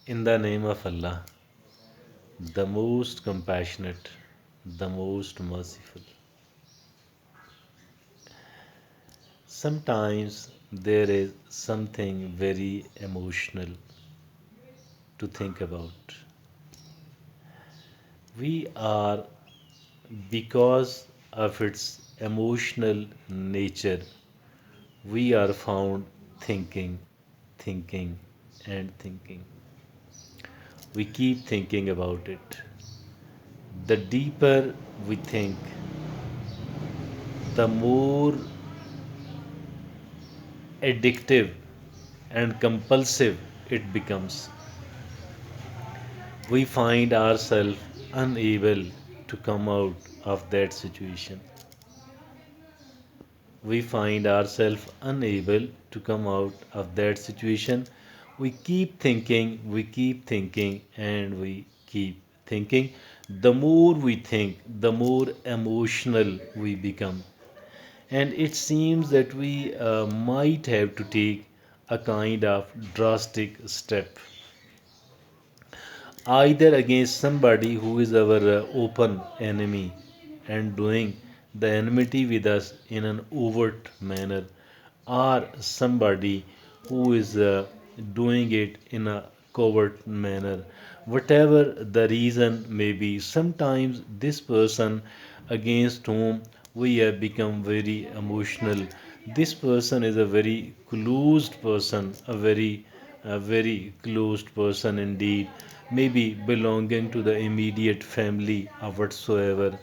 In the name of Allah, the most compassionate, the most merciful. Sometimes there is something very emotional to think about. We are, because of its emotional nature, we are found thinking, thinking, and thinking. We keep thinking about it. The deeper we think, the more addictive and compulsive it becomes. We find ourselves unable to come out of that situation. We find ourselves unable to come out of that situation. We keep thinking, and we keep thinking. The more we think, the more emotional we become. And it seems that we might have to take a kind of drastic step, either against somebody who is our open enemy and doing the enmity with us in an overt manner, or somebody who is doing it in a covert manner. Whatever the reason may be, sometimes this person against whom we have become very emotional, this person is a very closed person, a very closed person indeed, maybe belonging to the immediate family or whatsoever.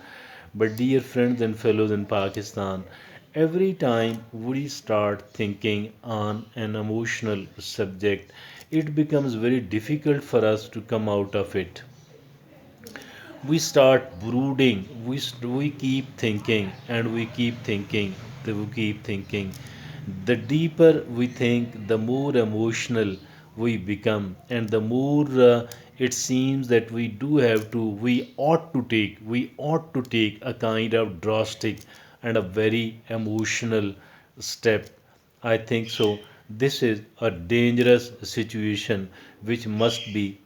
But, dear friends and fellows in Pakistan, every time we start thinking on an emotional subject, it becomes very difficult for us to come out of it. We start brooding, we keep thinking, and we keep thinking, we keep thinking. The deeper we think, the more emotional we become, and the more it seems that we ought to take a kind of drastic and a very emotional step. I think so. This is a dangerous situation which must be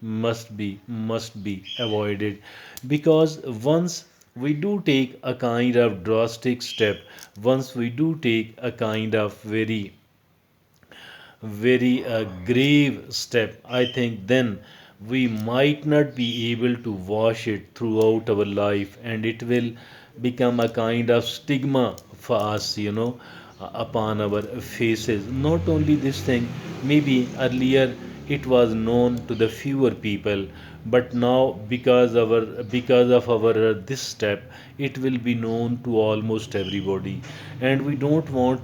avoided, because once we do take a kind of drastic step, once we do take a kind of very grave step, I think then we might not be able to wash it throughout our life, and it will become a kind of stigma for us, upon our faces. Not only this thing, maybe earlier it was known to the fewer people, but now because of our this step, it will be known to almost everybody, and we don't want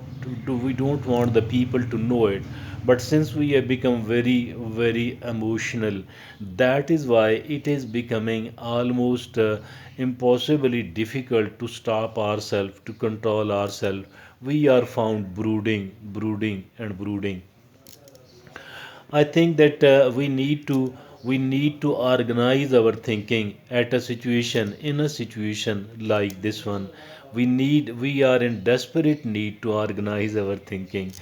the people to know it. But since we have become very very emotional, that is why it is becoming almost impossibly difficult to stop ourselves, to control ourselves. We are found brooding, brooding, and brooding. I think that we need to organize our thinking at a situation, in a situation like this one. We are in desperate need to organize our thinking.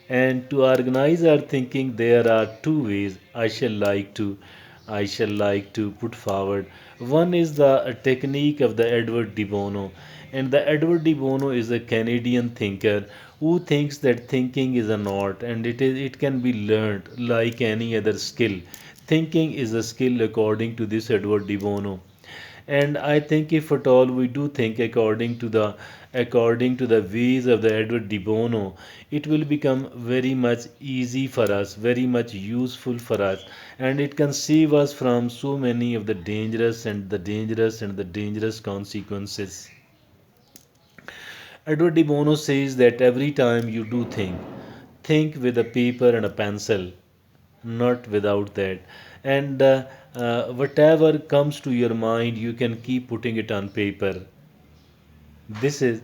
And to organize our thinking, there are two ways I shall like to put forward. One is the technique of the Edward de Bono, and the Edward de Bono is a Canadian thinker who thinks that thinking is an art, and it can be learned like any other skill. Thinking is a skill according to this Edward de Bono. And I think if at all we do think according to the ways of the Edward de Bono, it will become very much easy for us, very much useful for us, and it can save us from so many of the dangerous consequences. Edward de Bono says that every time you do think with a paper and a pencil, not without that. And whatever comes to your mind, you can keep putting it on paper. This is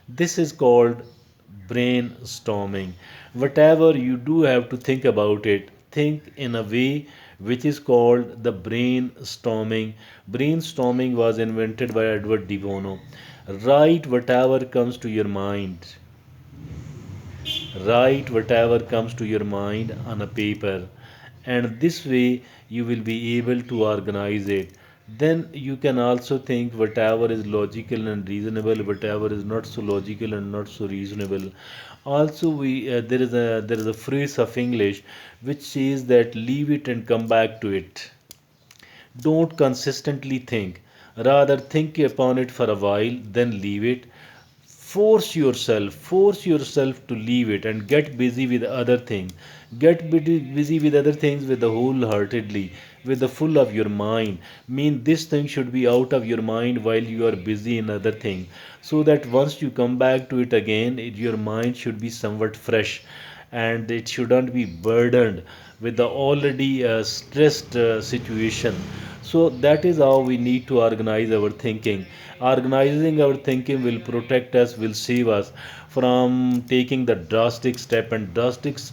this is called brainstorming. Whatever you do have to think about it, think in a way which is called the brainstorming was invented by Edward de Bono. Write whatever comes to your mind. Write whatever comes to your mind on a paper, and this way you will be able to organize it. Then you can also think whatever is logical and reasonable, whatever is not so logical and not so reasonable. Also, we there is a phrase of English which says that leave it and come back to it. Don't consistently think. Rather, think upon it for a while, then leave it. Force yourself to leave it and get busy with other things. Get busy with other things with the wholeheartedly, with the full of your mind. Mean this thing should be out of your mind while you are busy in other thing, so that once you come back to it again, your mind should be somewhat fresh and it shouldn't be burdened with the already stressed situation. So that is how we need to organize our thinking. Organizing our thinking will protect us, will save us from taking the drastic step, and drastic